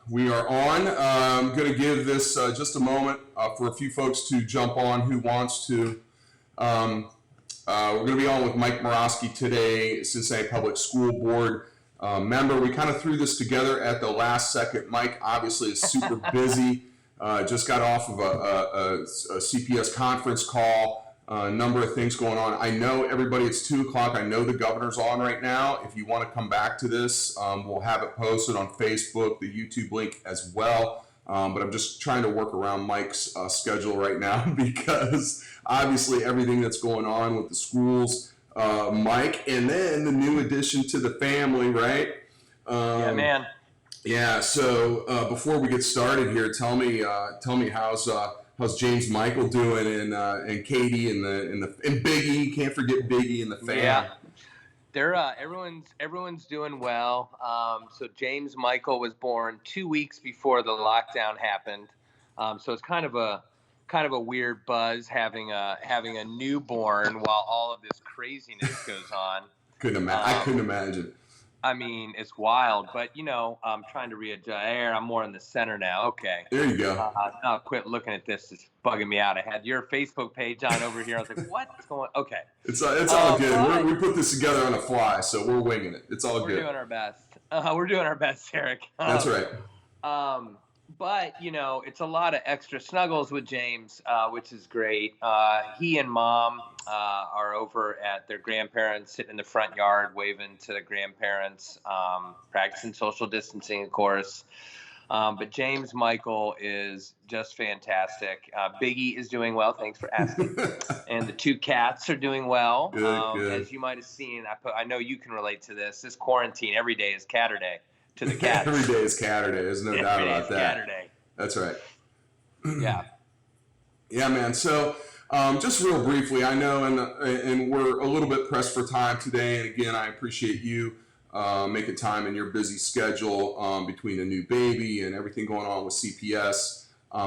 We are on. I'm going to give this just a moment for a few folks to jump on who wants to. We're going to be on with Mike Moroski today, Cincinnati Public School Board member. We kind of threw this together at the last second. Mike obviously is super busy. Just got off of a CPS conference call. A number of things going on. I know everybody, it's 2 o'clock. I know the governor's on right now. If you want to come back to this, we'll have it posted on Facebook, the YouTube link as well. But I'm just trying to work around Mike's schedule right now because obviously everything that's going on with the schools, Mike, and then the new addition to the family, right? Yeah, man. Yeah. So before we get started here, tell me how's James Michael doing, and Katie and Biggie? Can't forget Biggie and the fam. Yeah, they're everyone's doing well. So James Michael was born 2 weeks before the lockdown happened. So it's kind of a weird buzz having a newborn while all of this craziness goes on. I couldn't imagine. I mean, it's wild, but I'm trying to readjust. I'm more in the center now. Okay. There you go. I'll quit looking at this. It's bugging me out. I had your Facebook page on over here. I was like, what's going on? Okay. It's all good. We put this together on the fly, so we're winging it. It's all good. We're doing our best. We're doing our best, Eric. That's right. But, it's a lot of extra snuggles with James, which is great. He and Mom are over at their grandparents, sitting in the front yard, waving to the grandparents, practicing social distancing, of course. But James Michael is just fantastic. Biggie is doing well. Thanks for asking. And the 2 cats are doing well. Good. As you might have seen, I know you can relate to this. This quarantine, every day is Catterday to the cats. Every day is Catterday. There's no doubt about that. Catterday. That's right. Yeah. Yeah, man. So just real briefly, I know, and we're a little bit pressed for time today. And again, I appreciate you making time in your busy schedule between a new baby and everything going on with CPS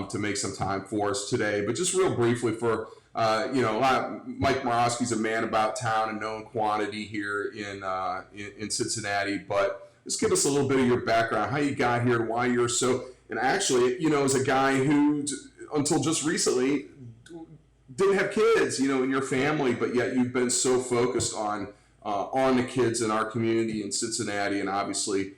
to make some time for us today. But just real briefly for, Mike Moroski's a man about town and known quantity here in Cincinnati. But just give us a little bit of your background, how you got here, why you're so, and actually, as a guy who, until just recently, didn't have kids, in your family, but yet you've been so focused on the kids in our community in Cincinnati, and obviously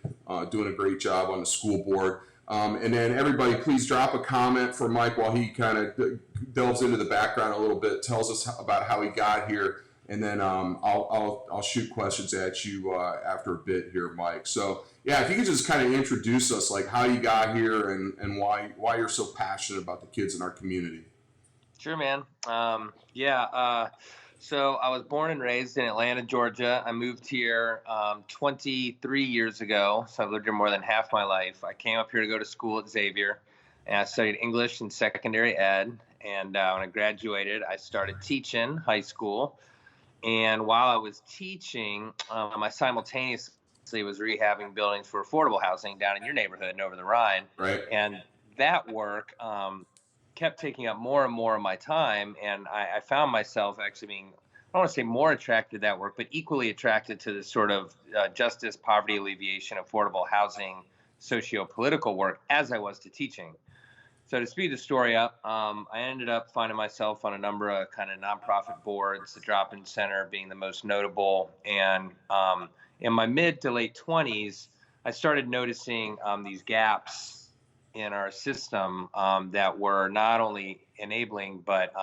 doing a great job on the school board. And then everybody, please drop a comment for Mike while he kind of delves into the background a little bit, tells us about how he got here, and then I'll shoot questions at you after a bit here, Mike. So yeah, if you could just kind of introduce us, like how you got here and why you're so passionate about the kids in our community. Sure, man. So I was born and raised in Atlanta, Georgia. I moved here 23 years ago, so I've lived here more than half my life. I came up here to go to school at Xavier, and I studied English and secondary ed. And when I graduated, I started teaching high school. And while I was teaching, I simultaneously was rehabbing buildings for affordable housing down in your neighborhood and over the Rhine. Right. And that work kept taking up more and more of my time, and I found myself actually being, I don't want to say more attracted to that work, but equally attracted to this sort of justice, poverty alleviation, affordable housing, socio-political work as I was to teaching. So to speed the story up, I ended up finding myself on a number of kind of nonprofit boards, the Drop-In Center being the most notable. And in my mid to late 20s, I started noticing these gaps in our system that were not only enabling, but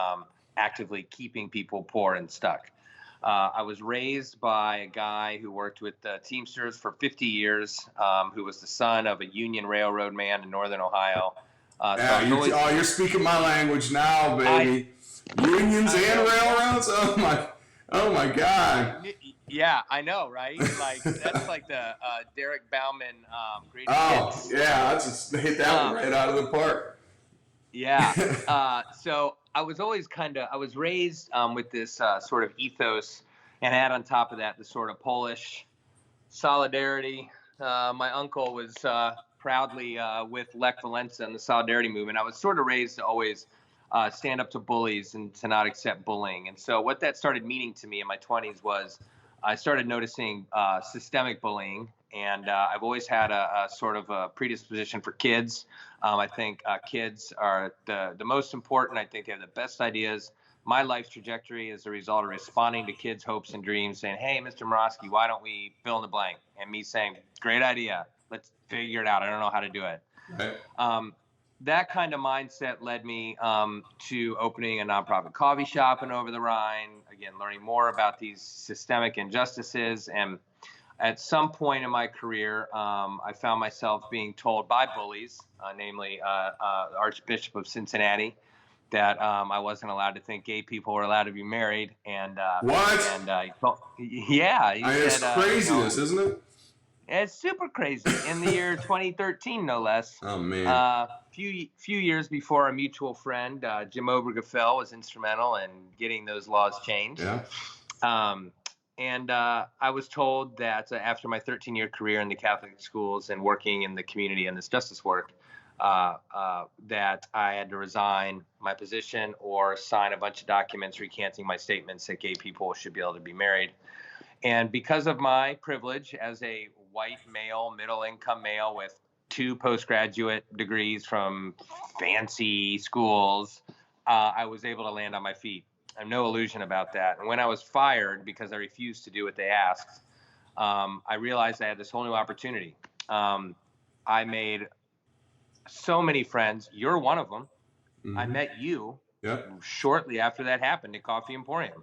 actively keeping people poor and stuck. I was raised by a guy who worked with the Teamsters for 50 years, who was the son of a Union Railroad man in Northern Ohio. You're speaking my language now, baby. Unions and railroads? Oh my God. Yeah, I know, right? Like that's like the Derek Bauman greatest hits. Yeah, I just hit that one right out of the park. Yeah. So I was always I was raised with this sort of ethos, and add on top of that the sort of Polish solidarity. My uncle was proudly with Lech Walesa and the Solidarity movement. I was sort of raised to always stand up to bullies and to not accept bullying. And so what that started meaning to me in my 20s was I started noticing systemic bullying, and I've always had a sort of a predisposition for kids. I think kids are the most important. I think they have the best ideas. My life trajectory is a result of responding to kids' hopes and dreams, saying, "Hey, Mr. Moroski, why don't we fill in the blank?" And me saying, "Great idea. Let's figure it out. I don't know how to do it." Right. That kind of mindset led me to opening a nonprofit coffee shop in Over the Rhine. Again, learning more about these systemic injustices. And at some point in my career, I found myself being told by bullies, namely Archbishop of Cincinnati, that I wasn't allowed to think gay people were allowed to be married. And What? he told, yeah, he It's said, craziness, isn't it? it's super crazy. In the year 2013, no less. Oh man. Few years before, a mutual friend, Jim Obergefell, was instrumental in getting those laws changed. Yeah. And I was told that after my 13-year career in the Catholic schools and working in the community in this justice work, that I had to resign my position or sign a bunch of documents recanting my statements that gay people should be able to be married. And because of my privilege as a white male, middle-income male with 2 postgraduate degrees from fancy schools, I was able to land on my feet. I have no illusion about that. And when I was fired because I refused to do what they asked, I realized I had this whole new opportunity. I made so many friends. You're one of them. Mm-hmm. I met you Yep. shortly after that happened at Coffee Emporium.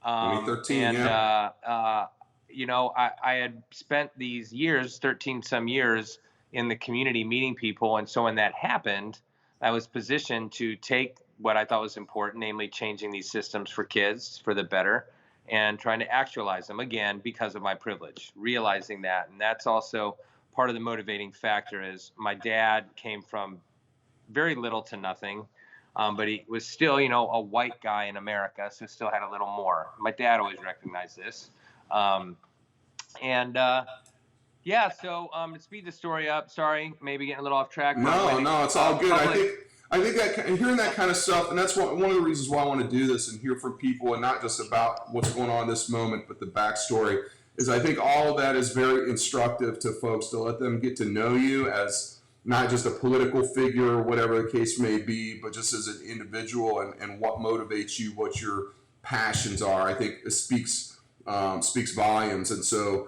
2013, and yeah. I had spent these years, 13 some years, in the community meeting people, and so when that happened, I was positioned to take what I thought was important, namely changing these systems for kids for the better, and trying to actualize them again because of my privilege, realizing that. And that's also part of the motivating factor. Is my dad came from very little to nothing. But he was still, a white guy in America, so still had a little more. My dad always recognized this. So to speed the story up, sorry, maybe getting a little off track. No, it's all good. I think that hearing that kind of stuff, and that's one of the reasons why I want to do this and hear from people, and not just about what's going on in this moment, but the backstory, is I think all of that is very instructive to folks, to let them get to know you as not just a political figure or whatever the case may be, but just as an individual, and what motivates you, what your passions are. I think it speaks volumes. And so,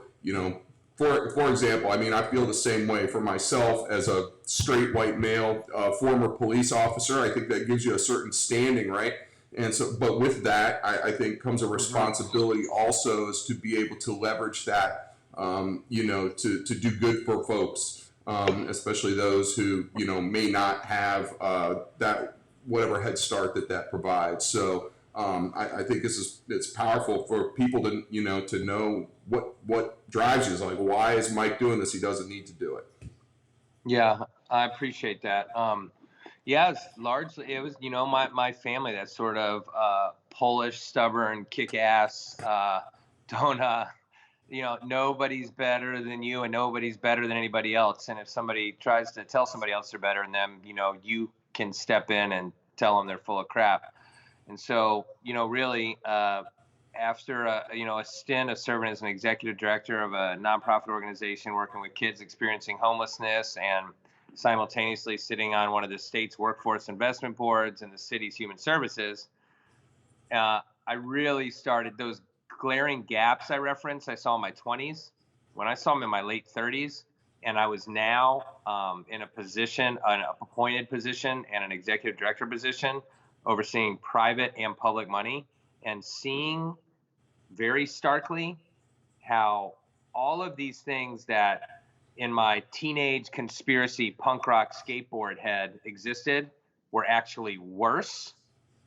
for example, I mean, I feel the same way for myself as a straight white male, former police officer. I think that gives you a certain standing, right? And so, but with that, I think comes a responsibility also, is to be able to leverage that, to do good for folks. Especially those who may not have that whatever head start that provides. So I think it's powerful for people to to know what drives you. It's like, why is Mike doing this? He doesn't need to do it. Yeah, I appreciate that. It's largely, it was my family, that sort of Polish, stubborn, kick-ass, don't nobody's better than you and nobody's better than anybody else. And if somebody tries to tell somebody else they're better than them, you can step in and tell them they're full of crap. And so, really, after a stint of serving as an executive director of a nonprofit organization working with kids experiencing homelessness, and simultaneously sitting on one of the state's workforce investment boards and the city's human services, I really started those glaring gaps I referenced. I saw in my 20s, when I saw them in my late 30s, and I was now in a position, an appointed position and an executive director position, overseeing private and public money, and seeing very starkly how all of these things that in my teenage conspiracy punk rock skateboard head existed were actually worse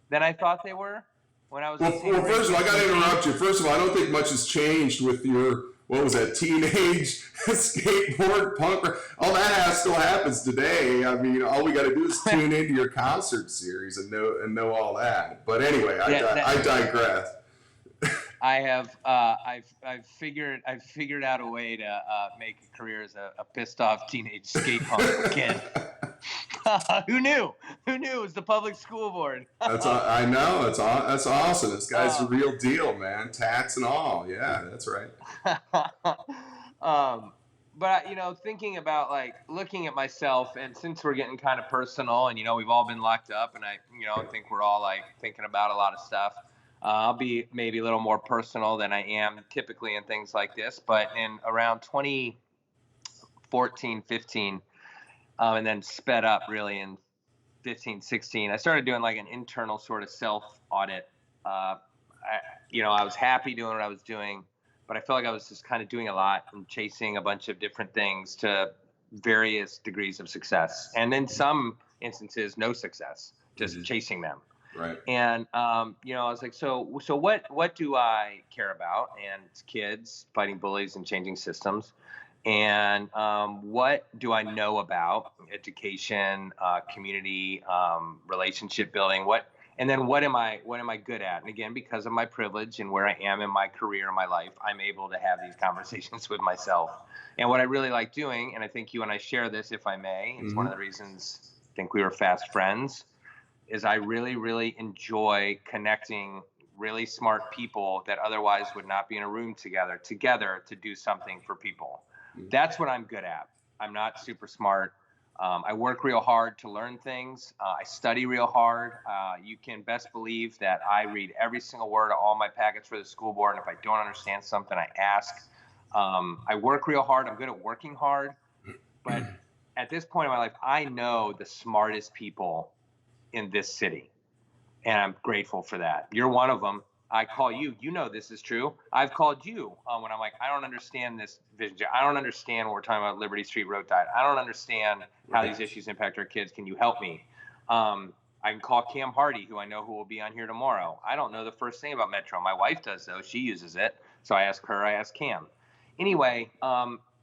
than I thought they were. When I was well, first of all, I got to interrupt you. First of all, I don't think much has changed with your, what was that, teenage skateboard punk rock. All that still happens today. I mean, all we got to do is tune into your concert series and know all that. But anyway, I digress. I've figured out a way to make a career as a pissed off teenage skate punk kid. Who knew? Who knew it was the public school board? I know. That's awesome. This guy's the Um, real deal, man. Tats and all. Yeah, that's right. um, but thinking about like looking at myself, and since we're getting kind of personal, and we've all been locked up, and I think we're all like thinking about a lot of stuff. I'll be maybe a little more personal than I am typically in things like this, but in around 2014, 15, and then sped up really in 15, 16, I started doing like an internal sort of self audit. I was happy doing what I was doing, but I felt like I was just kind of doing a lot and chasing a bunch of different things to various degrees of success. And in some instances, no success, just chasing them. Right. And, I was like, so what do I care about? And it's kids, fighting bullies and changing systems. And what do I know about education, community, relationship building? And then what am I good at? And again, because of my privilege and where I am in my career, in my life, I'm able to have these conversations with myself. And what I really like doing, and I think you and I share this, if I may, it's one of the reasons I think we were fast friends, is I really, really enjoy connecting really smart people that otherwise would not be in a room together to do something for people. That's what I'm good at. I'm not super smart. I work real hard to learn things. I study real hard. You can best believe that I read every single word of all my packets for the school board. And if I don't understand something, I ask. I work real hard. I'm good at working hard. But at this point in my life, I know the smartest people in this city. And I'm grateful for that. You're one of them. I call you. You know this is true. I've called you when I'm like, I don't understand this vision. I don't understand what we're talking about Liberty Street Road Diet. I don't understand how these issues impact our kids. Can you help me? I can call Cam Hardy, who I know who will be on here tomorrow. I don't know the first thing about Metro. My wife does, though. She uses it. So I ask her. I ask Cam. Anyway,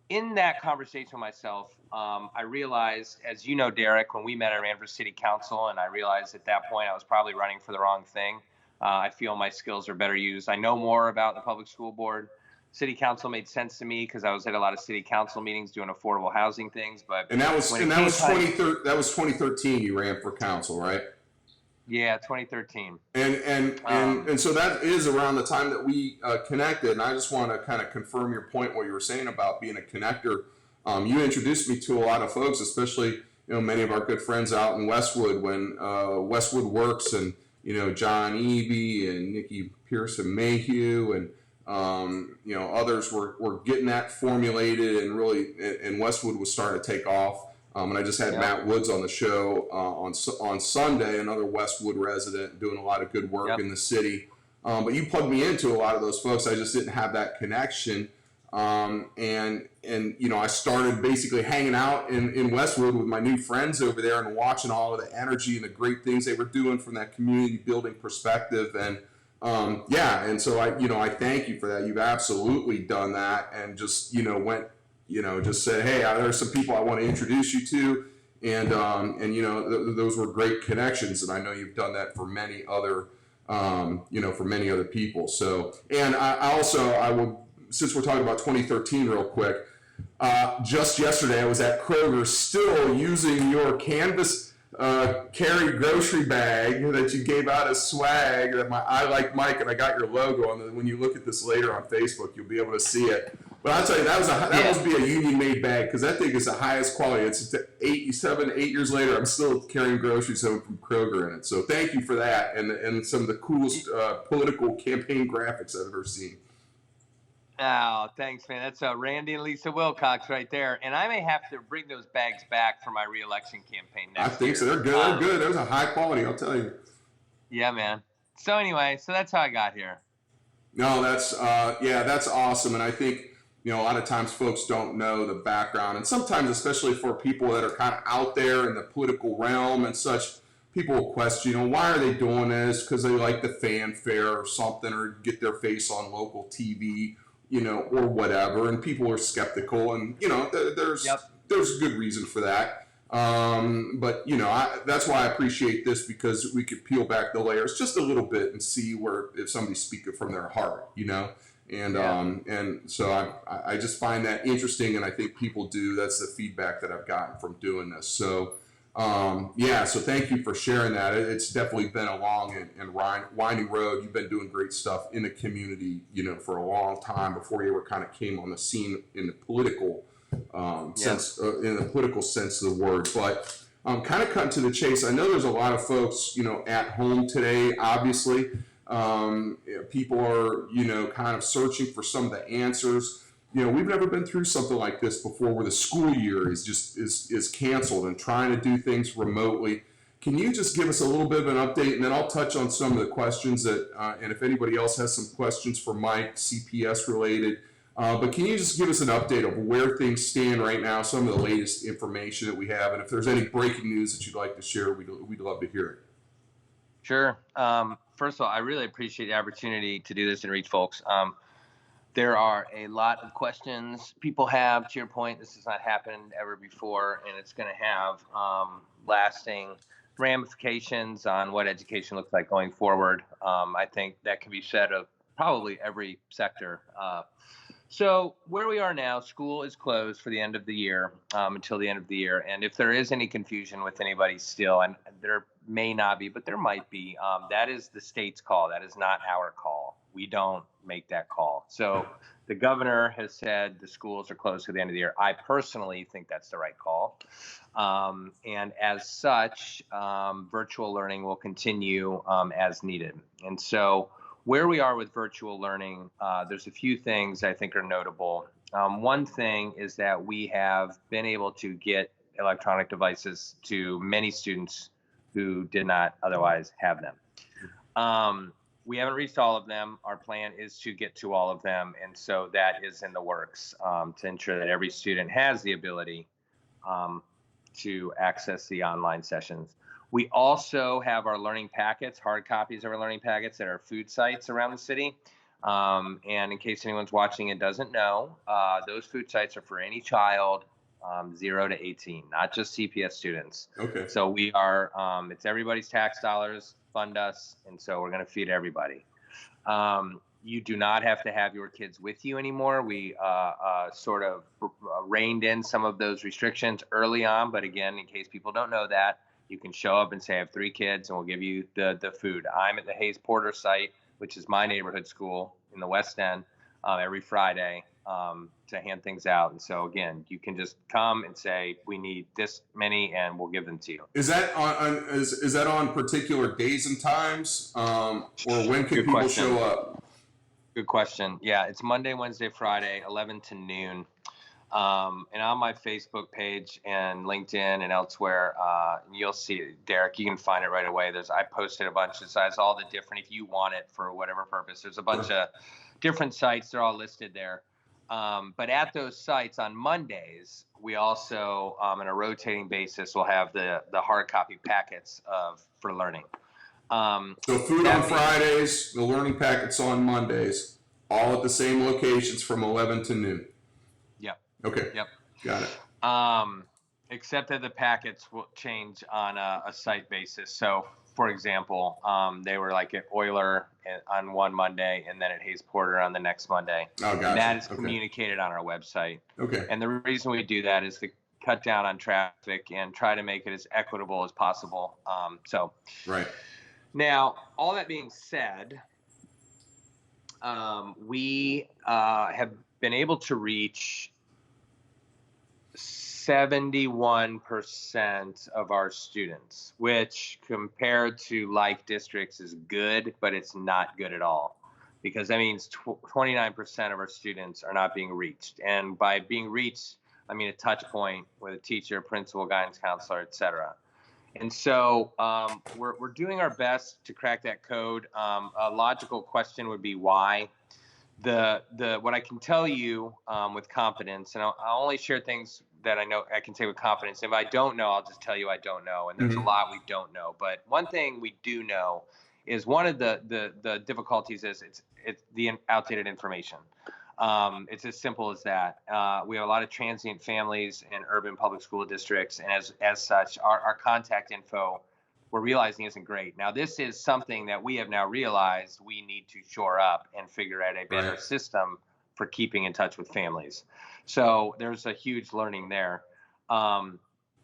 in that conversation with myself, I realized, as you know, Derek, when we met, I ran for city council, and I realized at that point I was probably running for the wrong thing. I feel my skills are better used. I know more about the public school board. City council made sense to me because I was at a lot of city council meetings doing affordable housing things. But that was 2013. You ran for council, right? Yeah, 2013. And so that is around the time that we connected. And I just want to kind of confirm your point, what you were saying about being a connector. You introduced me to a lot of folks, especially many of our good friends out in Westwood when Westwood Works and John Eby and Nikki Pearson Mayhew and others were getting that formulated, and really, and Westwood was starting to take off. And I just had Matt Woods on the show on Sunday, another Westwood resident doing a lot of good work in the city. But you plugged me into a lot of those folks. I just didn't have that connection. And I started basically hanging out in Westwood with my new friends over there and watching all of the energy and the great things they were doing from that community building perspective. And and so I thank you for that. You've absolutely done that, and just just said, hey, there's some people I want to introduce you to, and those were great connections, and I know you've done that for many other people. So, and I will. Since we're talking about 2013 real quick, just yesterday I was at Kroger still using your canvas carry grocery bag that you gave out as swag, that I Like Mike, and I got your logo on. When you look at this later on Facebook, you'll be able to see it. But I'll tell you, that must be a union made bag, because that thing is the highest quality. It's 8 years later, I'm still carrying groceries home from Kroger in it. So thank you for that, and some of the coolest political campaign graphics I've ever seen. Oh, thanks, man. That's Randy and Lisa Wilcox right there. And I may have to bring those bags back for my re-election campaign next year. I think so. They're good. They're good. Those are high quality, I'll tell you. Yeah, man. So anyway, that's how I got here. No, that's awesome. And I think, a lot of times folks don't know the background. And sometimes, especially for people that are kind of out there in the political realm and such, people will question, why are they doing this? Because they like the fanfare or something, or get their face on local TV, or whatever, and people are skeptical, and there's a good reason for that. But that's why I appreciate this, because we could peel back the layers just a little bit and see if somebody's speaking from their heart, and so I just find that interesting, and I think people do. That's the feedback that I've gotten from doing this. So Yeah, so thank you for sharing that. It's definitely been a long and winding road. You've been doing great stuff in the community, for a long time before you ever kind of came on the scene in the political Yeah. sense, in the political sense of the word. But kind of cutting to the chase, I know there's a lot of folks, at home today. Obviously, people are, kind of searching for some of the answers. We've never been through something like this before, where the school year is canceled and trying to do things remotely. Can you just give us a little bit of an update, and then I'll touch on some of the questions that, and if anybody else has some questions for Mike, CPS related. But can you just give us an update of where things stand right now, some of the latest information that we have, and if there's any breaking news that you'd like to share, we'd love to hear it. Sure. First of all, I really appreciate the opportunity to do this and reach folks. There are a lot of questions people have. To your point, this has not happened ever before, and it's going to have lasting ramifications on what education looks like going forward. I think that can be said of probably every sector. So where we are now, school is closed for the end of the year, until the end of the year. And if there is any confusion with anybody still, and there may not be, but there might be, that is the state's call. That is not our call. We don't make that call. So the governor has said the schools are closed to the end of the year. I personally think that's the right call. And as such, virtual learning will continue as needed. And so where we are with virtual learning, there's a few things I think are notable. One thing is that we have been able to get electronic devices to many students who did not otherwise have them. We haven't reached all of them. Our plan is to get to all of them, and so that is in the works, to ensure that every student has the ability to access the online sessions. We also have our learning packets, hard copies of our learning packets at our food sites around the city. And in case anyone's watching and doesn't know, those food sites are for any child 0 to 18, not just CPS students. Okay. So we are, it's everybody's tax dollars fund us, and so we're going to feed everybody. You do not have to have your kids with you anymore. We sort of reined in some of those restrictions early on, but again, in case people don't know that, you can show up and say, I have 3 kids, and we'll give you the food. I'm at the Hayes Porter site, which is my neighborhood school in the West End, every Friday to hand things out. And so, again, you can just come and say, we need this many, and we'll give them to you. Is that is that on particular days and times, or when can people show up? Good question. Yeah, it's Monday, Wednesday, Friday, 11 to noon. And on my Facebook page and LinkedIn and elsewhere, you'll see it, Derek. You can find it right away. I posted a bunch of sites, all the different, if you want it for whatever purpose. There's a bunch of different sites. They're all listed there. But at those sites on Mondays, we also, on a rotating basis, will have the hard copy packets for learning. So food on Fridays, the learning packets on Mondays, all at the same locations from 11 to noon. Yep. Okay. Yep. Got it. Except that the packets will change on a site basis. So, for example, they were like at Euler on one Monday, and then at Hayes Porter on the next Monday. Oh, gotcha. And that is communicated on our website. Okay. And the reason we do that is to cut down on traffic and try to make it as equitable as possible. Right. Now, all that being said, we have been able to reach 71% of our students, which compared to like districts is good, but it's not good at all, because that means 29% of our students are not being reached. And by being reached, I mean a touch point with a teacher, principal, guidance counselor, et cetera. And so we're doing our best to crack that code. A logical question would be why. What I can tell you with confidence, and I'll only share things that I know I can say with confidence. If I don't know, I'll just tell you I don't know. And there's a lot we don't know. But one thing we do know is one of the difficulties is it's the outdated information. It's as simple as that. We have a lot of transient families in urban public school districts, and as such, our contact info, we're realizing, isn't great. Now, this is something that we have now realized we need to shore up and figure out a better system for keeping in touch with families. So there's a huge learning there.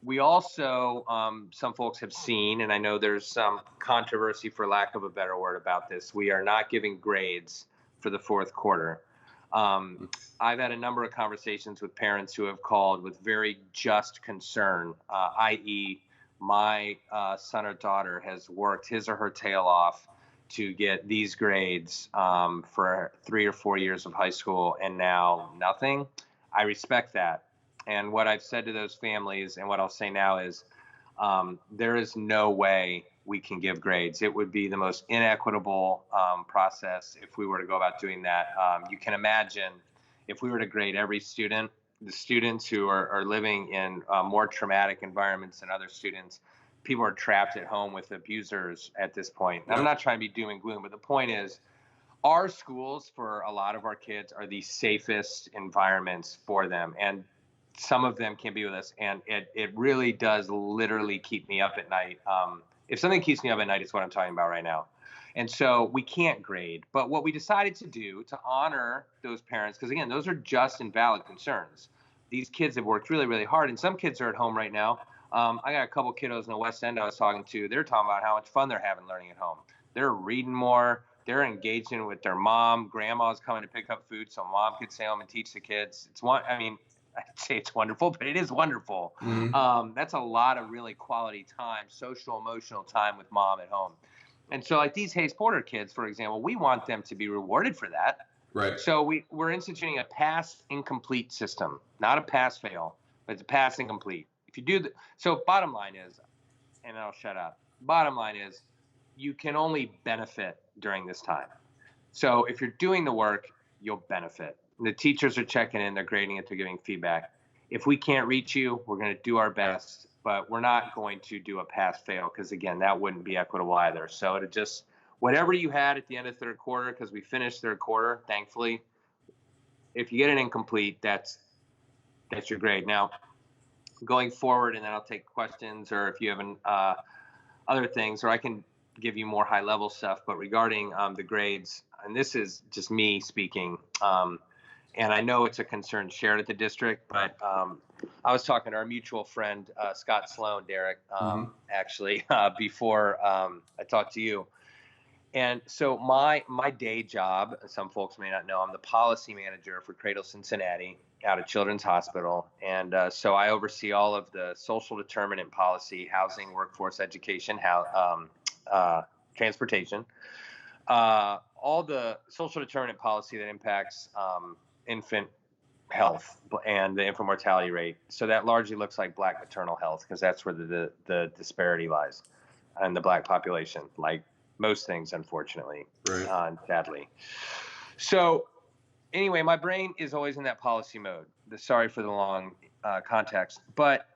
We also, some folks have seen, and I know there's some controversy, for lack of a better word, about this. We are not giving grades for the fourth quarter. Um, I've had a number of conversations with parents who have called with very just concern, i.e., my son or daughter has worked his or her tail off to get these grades for 3 or 4 years of high school, and now nothing. I respect that. And what I've said to those families, and what I'll say now is, there is no way we can give grades. It would be the most inequitable process if we were to go about doing that. You can imagine if we were to grade every student, the students who are living in more traumatic environments than other students, people are trapped at home with abusers at this point. Yep. I'm not trying to be doom and gloom, but the point is, our schools for a lot of our kids are the safest environments for them. And some of them can be with us, and it really does literally keep me up at night. If something keeps me up at night, it's what I'm talking about right now. And so we can't grade, but what we decided to do to honor those parents, because again, those are just and valid concerns. These kids have worked really, really hard, and some kids are at home right now. I got a couple kiddos in the West End I was talking to. They're talking about how much fun they're having learning at home. They're reading more. They're engaging with their mom. Grandma's coming to pick up food so mom could stay home and teach the kids. It's one. I mean, I'd say it's wonderful, but it is wonderful. That's a lot of really quality time, social, emotional time with mom at home. And so, like these Hayes Porter kids, for example, we want them to be rewarded for that. Right. So we're instituting a pass incomplete system, not a pass fail, but it's a pass incomplete. If you do so bottom line is, and I'll shut up. Bottom line is, you can only benefit during this time. So if you're doing the work, you'll benefit. The teachers are checking in, they're grading it, they're giving feedback. If we can't reach you, we're going to do our best, but we're not going to do a pass fail, because again, that wouldn't be equitable either. So it just, whatever you had at the end of third quarter, because we finished third quarter, thankfully, if you get an incomplete, that's your grade. Now, going forward, and then I'll take questions, or if you have other things, or I can give you more high level stuff, but regarding the grades, and this is just me speaking, and I know it's a concern shared at the district, but I was talking to our mutual friend, Scott Sloan, Derek, actually, before I talked to you. And so my day job, some folks may not know, I'm the policy manager for Cradle Cincinnati out of Children's Hospital. And so I oversee all of the social determinant policy, housing, workforce, education, transportation, all the social determinant policy that impacts infant health and the infant mortality rate. So that largely looks like Black maternal health, because that's where the disparity lies in the Black population, like most things, unfortunately, Right. sadly. So anyway, my brain is always in that policy mode. Sorry for the long context, but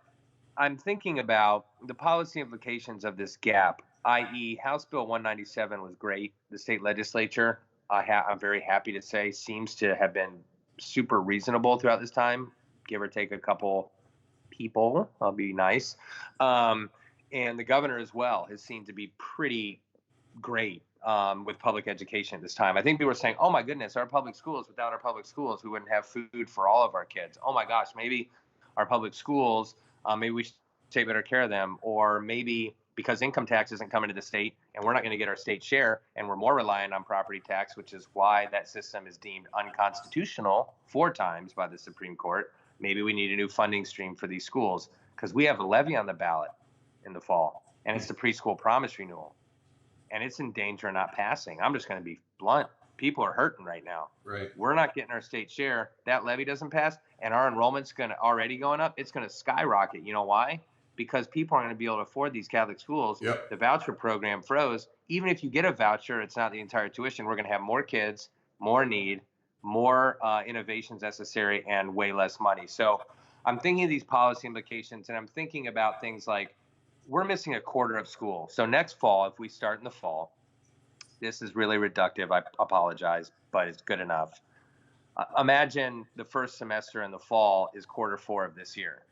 I'm thinking about the policy implications of this gap, i.e., House Bill 197 was great. The state legislature, I'm very happy to say, seems to have been super reasonable throughout this time, give or take a couple people. I'll be nice. And the governor as well has seemed to be pretty great with public education at this time. I think people were saying, oh my goodness, without our public schools, we wouldn't have food for all of our kids. Oh my gosh, maybe our public schools, maybe we should take better care of them. Or maybe because income tax isn't coming to the state and we're not going to get our state share, and we're more reliant on property tax, which is why that system is deemed unconstitutional 4 times by the Supreme Court. Maybe we need a new funding stream for these schools, because we have a levy on the ballot in the fall, and it's the Preschool Promise renewal. And it's in danger of not passing. I'm just going to be blunt. People are hurting right now. Right. We're not getting our state share. That levy doesn't pass, and our enrollment's already going up. It's going to skyrocket. You know why? Because people aren't going to be able to afford these Catholic schools. Yep. The voucher program froze. Even if you get a voucher, it's not the entire tuition. We're going to have more kids, more need, more innovations necessary, and way less money. So I'm thinking of these policy implications, and I'm thinking about things like, we're missing a quarter of school. So next fall, if we start in the fall, this is really reductive, I apologize, but it's good enough. Imagine the first semester in the fall is Q4 of this year.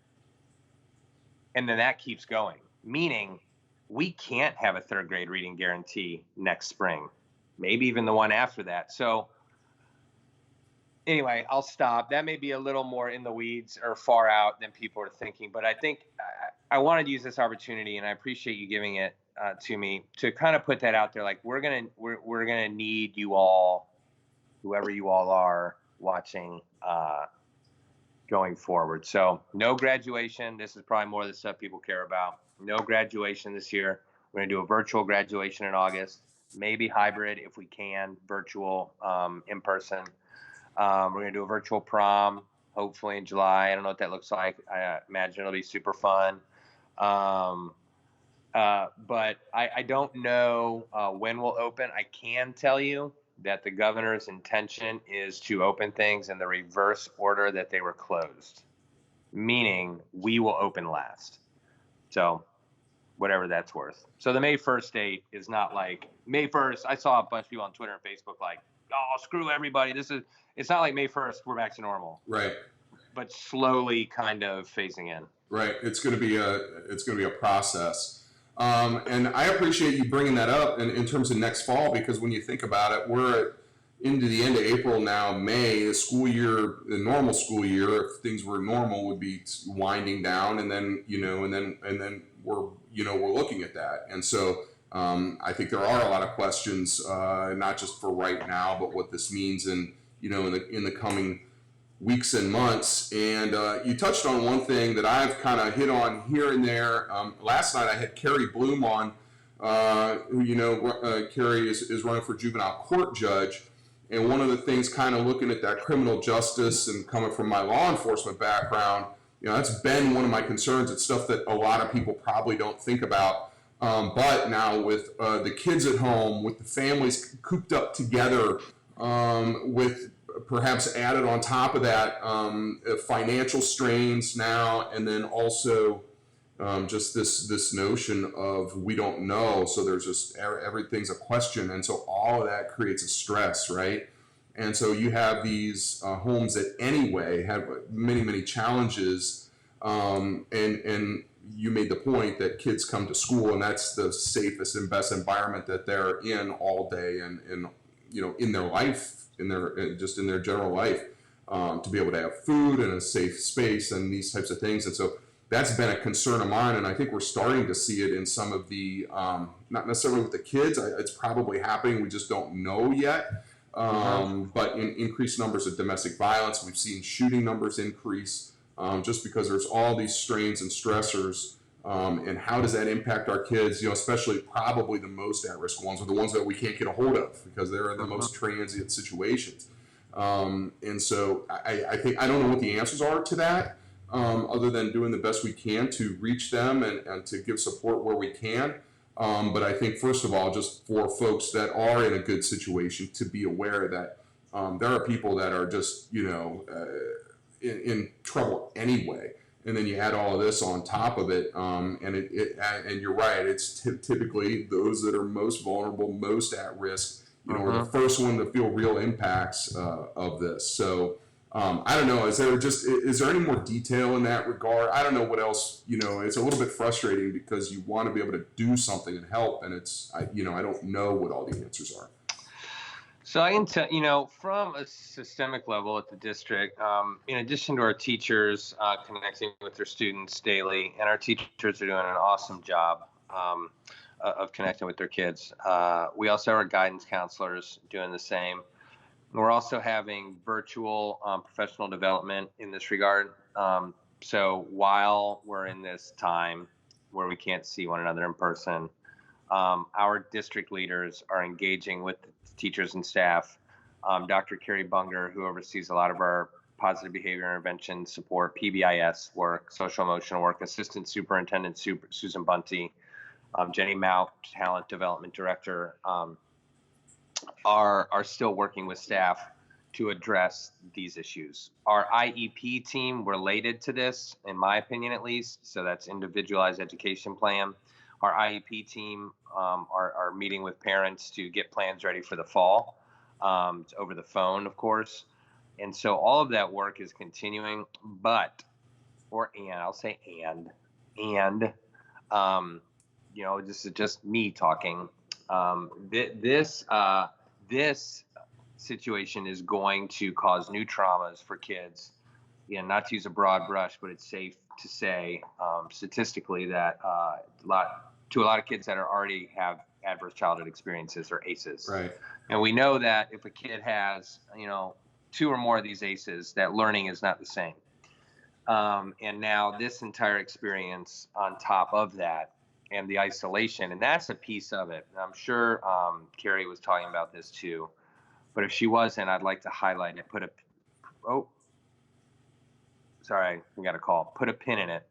And then that keeps going, meaning we can't have a 3rd grade reading guarantee next spring, maybe even the one after that. So anyway, I'll stop. That may be a little more in the weeds or far out than people are thinking, but I think I wanted to use this opportunity, and I appreciate you giving it to me, to kind of put that out there. Like, we're gonna need you all, whoever you all are watching, going forward. So no graduation. This is probably more of the stuff people care about. No graduation this year. We're gonna do a virtual graduation in August, maybe hybrid if we can, virtual, in person. We're gonna do a virtual prom, hopefully in July. I don't know what that looks like. I imagine it'll be super fun. Um, but I don't know when we'll open. I can tell you that the governor's intention is to open things in the reverse order that they were closed, meaning we will open last. So whatever that's worth. So the May 1st date is not like May 1st. I saw a bunch of people on Twitter and Facebook like, oh, screw everybody. It's not like May 1st, we're back to normal. Right. But slowly kind of phasing in. Right. It's going to be a process. And I appreciate you bringing that up in terms of next fall, because when you think about it, we're into the end of April now. May, the school year, the normal school year, if things were normal, would be winding down, and then we're looking at that. And so I think there are a lot of questions, not just for right now, but what this means in the coming weeks and months. And you touched on one thing that I've kind of hit on here and there. Last night I had Carrie Bloom on, who Carrie is running for juvenile court judge. And one of the things, kind of looking at that criminal justice and coming from my law enforcement background, that's been one of my concerns. It's stuff that a lot of people probably don't think about. But now with the kids at home, with the families cooped up together, with perhaps added on top of that financial strains now, and then also just this notion of we don't know, so there's just everything's a question, and so all of that creates a stress, right? And so you have these homes that anyway have many challenges, and you made the point that kids come to school, and that's the safest and best environment that they're in all day, and in their life, in their general life, to be able to have food and a safe space and these types of things. And so that's been a concern of mine, and I think we're starting to see it in some of the, not necessarily with the kids, it's probably happening, we just don't know yet, but in increased numbers of domestic violence. We've seen shooting numbers increase, just because there's all these strains and stressors. And how does that impact our kids? Especially probably the most at-risk ones are the ones that we can't get a hold of because they're in the most transient situations. And so I think I don't know what the answers are to that, other than doing the best we can to reach them and to give support where we can. But I think first of all, just for folks that are in a good situation, to be aware that there are people that are just in trouble anyway. And then you add all of this on top of it, and you're right. It's typically those that are most vulnerable, most at risk. Are the first one to feel real impacts of this. So I don't know. Is there any more detail in that regard? I don't know what else. It's a little bit frustrating because you want to be able to do something and help, and I don't know what all the answers are. So I can tell, from a systemic level at the district, in addition to our teachers connecting with their students daily, and our teachers are doing an awesome job of connecting with their kids. We also have our guidance counselors doing the same. We're also having virtual professional development in this regard. So while we're in this time where we can't see one another in person, our district leaders are engaging with teachers and staff. Dr. Carrie Bunger, who oversees a lot of our positive behavior intervention support, PBIS work, social emotional work, Assistant Superintendent Susan Bunty, Jenny Mount, Talent Development Director, are still working with staff to address these issues. Our IEP team related to this, in my opinion at least, so that's Individualized Education Plan. Our IEP team are meeting with parents to get plans ready for the fall, over the phone, of course. And so all of that work is continuing, this is just me talking. This situation is going to cause new traumas for kids not to use a broad brush, but it's safe to say statistically that a lot of kids that already have adverse childhood experiences are ACEs. Right. And we know that if a kid has, 2 or more of these ACEs, that learning is not the same. And now this entire experience on top of that and the isolation, and that's a piece of it. And I'm sure Carrie was talking about this too, but if she wasn't, I'd like to highlight it. Sorry, we got a call. Put a pin in it.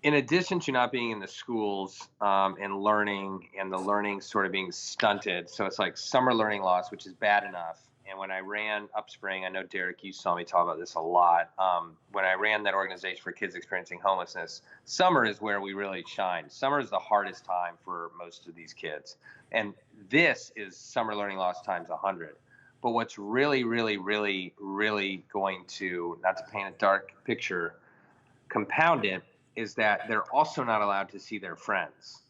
In addition to not being in the schools and learning, and the learning sort of being stunted, so it's like summer learning loss, which is bad enough. And when I ran Upspring, I know, Derek, you saw me talk about this a lot. When I ran that organization for kids experiencing homelessness, summer is where we really shine. Summer is the hardest time for most of these kids. And this is summer learning loss times 100. But what's really, really, really, really going to, not to paint a dark picture, compound it, is that they're also not allowed to see their friends.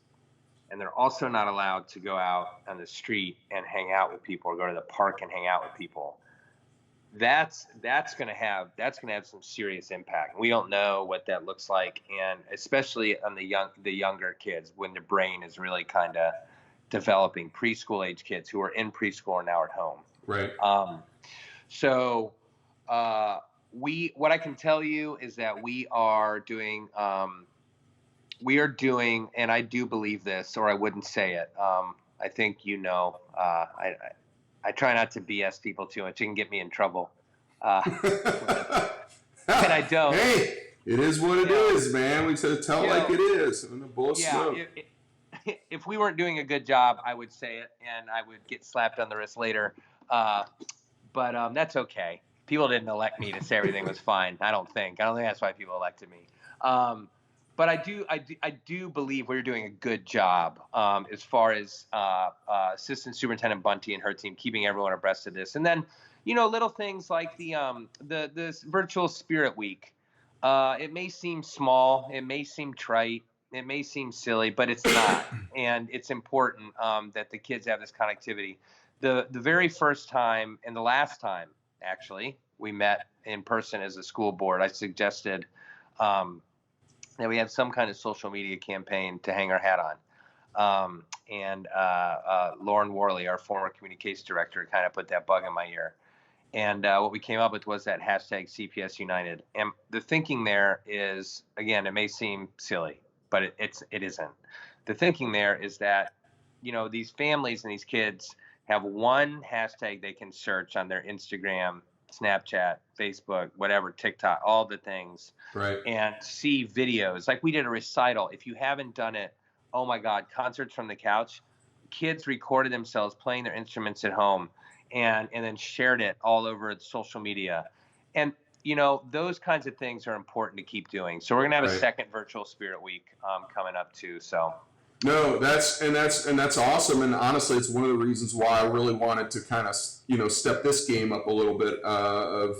And they're also not allowed to go out on the street and hang out with people, or go to the park and hang out with people. That's going to have some serious impact. We don't know what that looks like, and especially on the younger kids, when the brain is really kind of developing. Preschool age kids who are in preschool and now at home. Right. What I can tell you is that we are doing, and I do believe this, or I wouldn't say it. I think, I try not to BS people too much. It can get me in trouble. And I don't. Hey, it is what it is, man. We said tell it like it is. And the bull's smoke. If we weren't doing a good job, I would say it, and I would get slapped on the wrist later. But that's okay. People didn't elect me to say everything was fine. I don't think that's why people elected me. But I do believe we're doing a good job as far as Assistant Superintendent Bunty and her team keeping everyone abreast of this. And then, little things like this virtual Spirit Week. It may seem small, it may seem trite, it may seem silly, but it's not. And it's important that the kids have this connectivity. The very first time and the last time, actually, we met in person as a school board, I suggested that we have some kind of social media campaign to hang our hat on. And Lauren Worley, our former communications director, kind of put that bug in my ear. And what we came up with was that hashtag CPS United. And the thinking there is, again, it may seem silly, but it isn't. The thinking there is that, these families and these kids have one hashtag they can search on their Instagram, Snapchat, Facebook, whatever, TikTok, all the things, right, and see videos. Like we did a recital. If you haven't done it, oh my God, concerts from the couch. Kids recorded themselves playing their instruments at home and then shared it all over social media. And, those kinds of things are important to keep doing. So we're going to have a second virtual Spirit Week coming up too. So. No, that's awesome, and honestly, it's one of the reasons why I really wanted to kind of step this game up a little bit. I've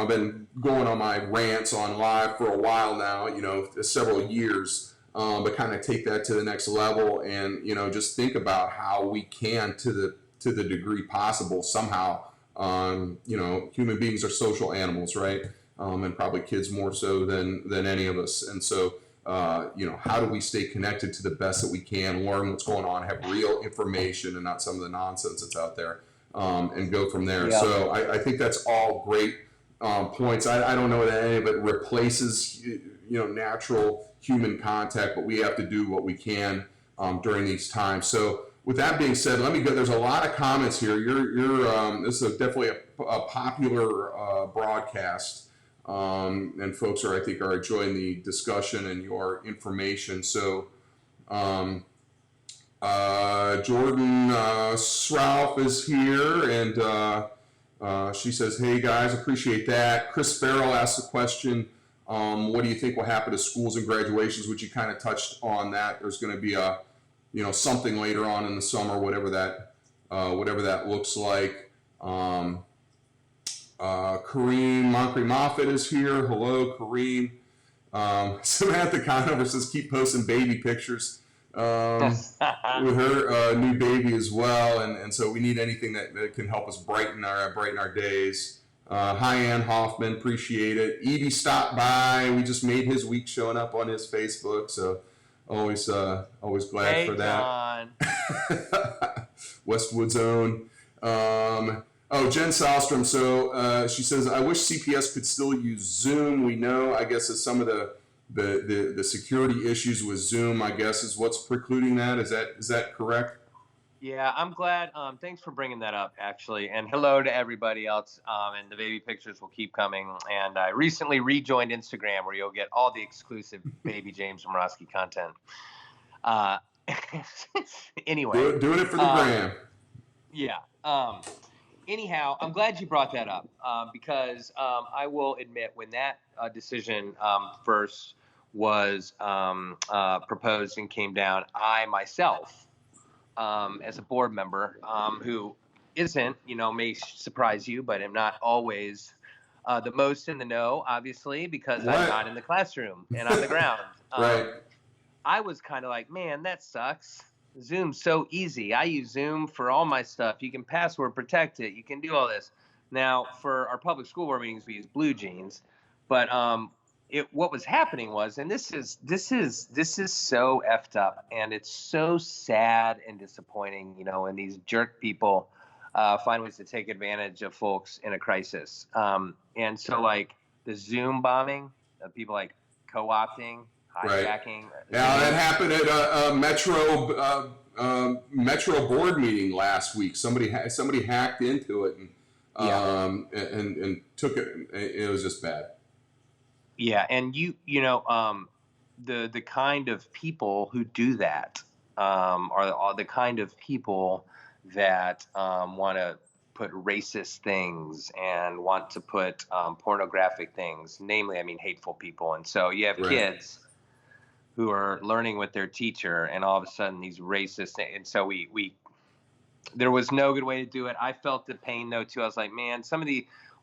been going on my rants on live for a while now, several years, but kind of take that to the next level, and just think about how we can, to the degree possible, somehow. Human beings are social animals, right? And probably kids more so than any of us, and so. How do we stay connected to the best that we can, learn what's going on, have real information and not some of the nonsense that's out there, and go from there. Yeah. So I think that's all great points. I don't know that any of it replaces, natural human contact, but we have to do what we can during these times. So with that being said, let me go. There's a lot of comments here. This is definitely a popular broadcast. And folks I think are enjoying the discussion and your information. So, Jordan Sralf is here, and she says, "Hey guys, appreciate that." Chris Farrell asked a question. What do you think will happen to schools and graduations? Which you kind of touched on that. There's going to be something later on in the summer, whatever that looks like. Kareem Moncrief Moffitt is here. Hello, Kareem. Samantha Conover says, keep posting baby pictures with her new baby as well. And so we need anything that can help us brighten our days. Hi, Ann Hoffman. Appreciate it. Evie stopped by. We just made his week showing up on his Facebook. So always glad Hey, for that. John. Westwood's own. Jen Salstrom. So she says, I wish CPS could still use Zoom. We know, I guess, as some of the security issues with Zoom, I guess, is what's precluding that. Is that correct? Yeah, I'm glad. Thanks for bringing that up, actually. And hello to everybody else. And the baby pictures will keep coming. And I recently rejoined Instagram, where you'll get all the exclusive baby James Moroski content. Uh, anyway, Doing it for the gram. yeah. Anyhow, I'm glad you brought that up because I will admit when that decision first was proposed and came down, I myself, as a board member who isn't, may surprise you, but am not always the most in the know, obviously, because I'm not in the classroom and on the ground. Right. I was kind of like, man, that sucks. Zoom's so easy. I use Zoom for all my stuff. You can password protect it. You can do all this. Now, for our public school board meetings, we use Blue Jeans, but what was happening was, and this is so effed up, and it's so sad and disappointing, and these jerk people find ways to take advantage of folks in a crisis. And so, like the Zoom bombing, people like co-opting, hijacking. Yeah, that happened at a Metro board meeting last week. Somebody hacked into it and took it. It was just bad. Yeah, and the kind of people who do that are the kind of people that want to put racist things and want to put pornographic things, namely, I mean, hateful people. And so you have kids who are learning with their teacher, and all of a sudden these racist things. And so we there was no good way to do it. I felt the pain though too. I was like, man,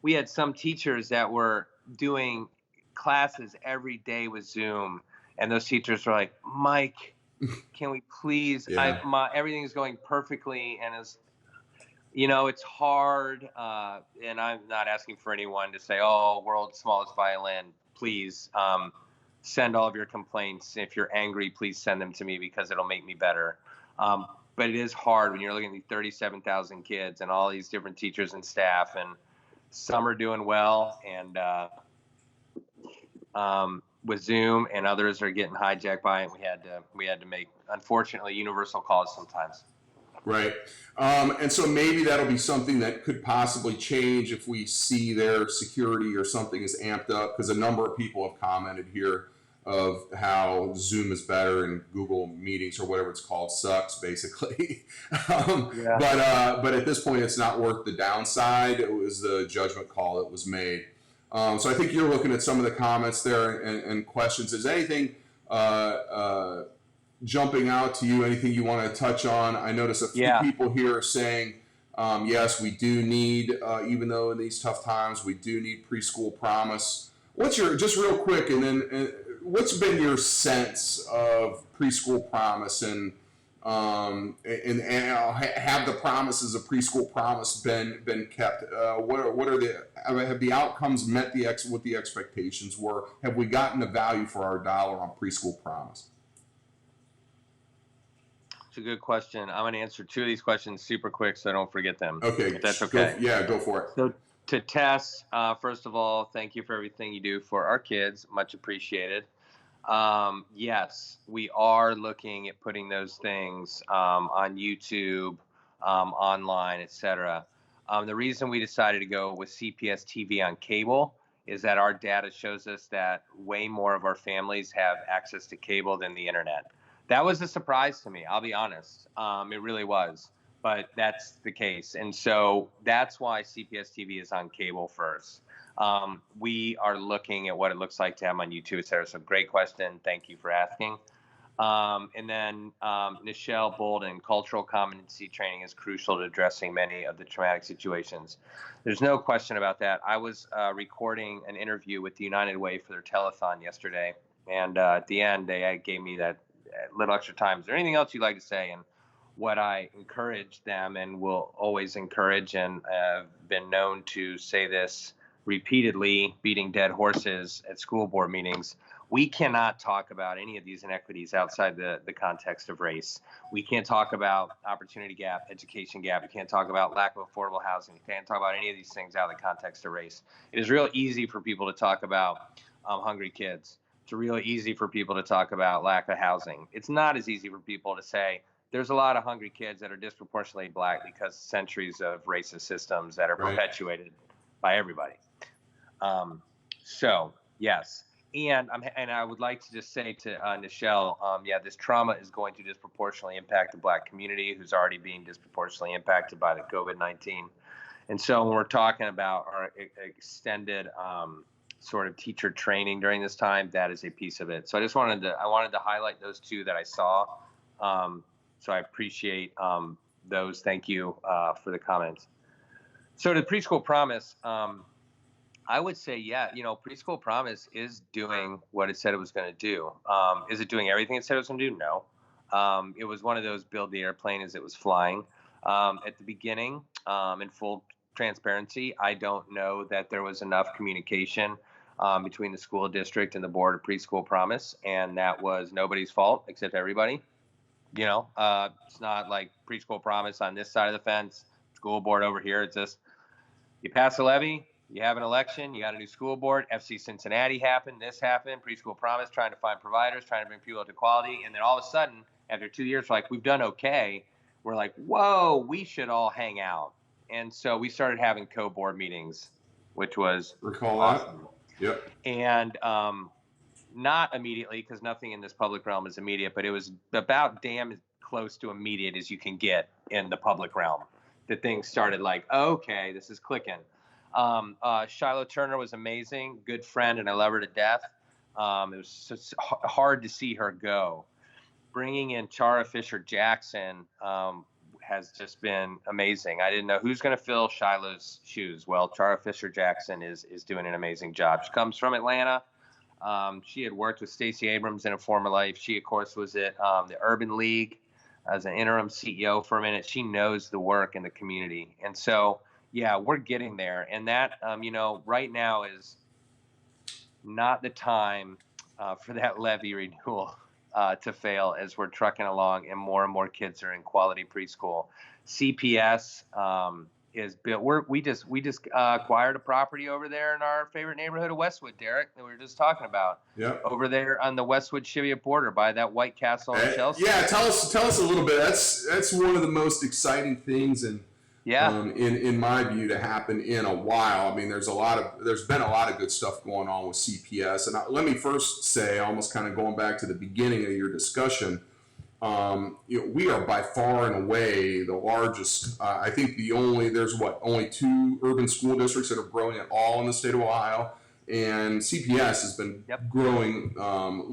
we had some teachers that were doing classes every day with Zoom, and those teachers were like, Mike, can we please? Everything is going perfectly, and it's hard. And I'm not asking for anyone to say, oh, world's smallest violin, please. Send all of your complaints. If you're angry, please send them to me because it'll make me better. But it is hard when you're looking at these 37,000 kids and all these different teachers and staff, and some are doing well, and with Zoom, and others are getting hijacked by it. We had to make, unfortunately, universal calls sometimes. Right. And so maybe that'll be something that could possibly change if we see their security or something is amped up, because a number of people have commented here of how Zoom is better and Google Meetings or whatever it's called sucks, basically. But at this point, it's not worth the downside. It was the judgment call that was made. So I think you're looking at some of the comments there and questions. Is anything jumping out to you? Anything you want to touch on? I notice a few people here are saying, yes, we do need, even though in these tough times, we do need Preschool Promise. Just real quick, and then what's been your sense of Preschool Promise, and have the promises of Preschool Promise been kept? Have the outcomes met what the expectations were? Have we gotten the value for our dollar on Preschool Promise? It's a good question. I'm going to answer two of these questions super quick so I don't forget them. Okay. If that's okay. Go for it. So to Tess, first of all, thank you for everything you do for our kids. Much appreciated. Yes, we are looking at putting those things on YouTube, online, etc. The reason we decided to go with CPS TV on cable is that our data shows us that way more of our families have access to cable than the internet. That was a surprise to me, I'll be honest. It really was, but that's the case. And so that's why CPS TV is on cable first. We are looking at what it looks like to have on YouTube, et cetera. So great question. Thank you for asking. And then Nichelle Bolden, cultural competency training is crucial to addressing many of the traumatic situations. There's no question about that. I was recording an interview with the United Way for their telethon yesterday. And at the end, they gave me that little extra time. Is there anything else you'd like to say? And what I encourage them and will always encourage, and been known to say this repeatedly beating dead horses at school board meetings. We cannot talk about any of these inequities outside the context of race. We can't talk about opportunity gap, education gap. We can't talk about lack of affordable housing. We can't talk about any of these things out of the context of race. It is real easy for people to talk about hungry kids. It's real easy for people to talk about lack of housing. It's not as easy for people to say there's a lot of hungry kids that are disproportionately Black because centuries of racist systems that are Right. perpetuated by everybody. So yes, and I would like to just say to Nichelle, yeah, this trauma is going to disproportionately impact the Black community, who's already being disproportionately impacted by the COVID-19. And so when we're talking about our extended sort of teacher training during this time, that is a piece of it. So I wanted to highlight those two that I saw. So I appreciate those. Thank you for the comments. So to Preschool Promise, I would say, yeah, Preschool Promise is doing what it said it was going to do. Is it doing everything it said it was going to do? No. It was one of those build the airplane as it was flying. At the beginning, in full transparency, I don't know that there was enough communication between the school district and the board of Preschool Promise, and that was nobody's fault except everybody. It's not like Preschool Promise on this side of the fence, school board over here. It's just you pass a levy, you have an election, you got a new school board, FC Cincinnati happened, this happened, Preschool Promise trying to find providers, trying to bring people up to quality, and then all of a sudden, after 2 years, like we've done okay, we're like, whoa, we should all hang out. And so we started having co-board meetings, which was Recall awesome. that? Yep. And not immediately, because nothing in this public realm is immediate, but it was about damn as close to immediate as you can get in the public realm. That things started like, okay, this is clicking. Shiloh Turner was amazing, good friend, and I love her to death. It was just hard to see her go. Bringing in Chara Fisher Jackson has just been amazing. I didn't know who's going to fill Shiloh's shoes. Well, Chara Fisher Jackson is doing an amazing job. She comes from Atlanta. She had worked with Stacey Abrams in a former life. She, of course, was at the Urban League as an interim CEO for a minute. She knows the work in the community. And so, yeah, we're getting there. And that, right now is not the time for that levy renewal to fail as we're trucking along and more kids are in quality preschool. CPS is built. We just acquired a property over there in our favorite neighborhood of Westwood, Derek, that we were just talking about. Yeah. Over there on the Westwood-Cheviot border by that White Castle and Chelsea. Yeah, tell us a little bit. That's one of the most exciting things in my view to happen in a while. I mean, there's been a lot of good stuff going on with CPS, and let me first say, almost kind of going back to the beginning of your discussion. We are by far and away the largest. I think only 2 urban school districts that are growing at all in the state of Ohio, and CPS has been growing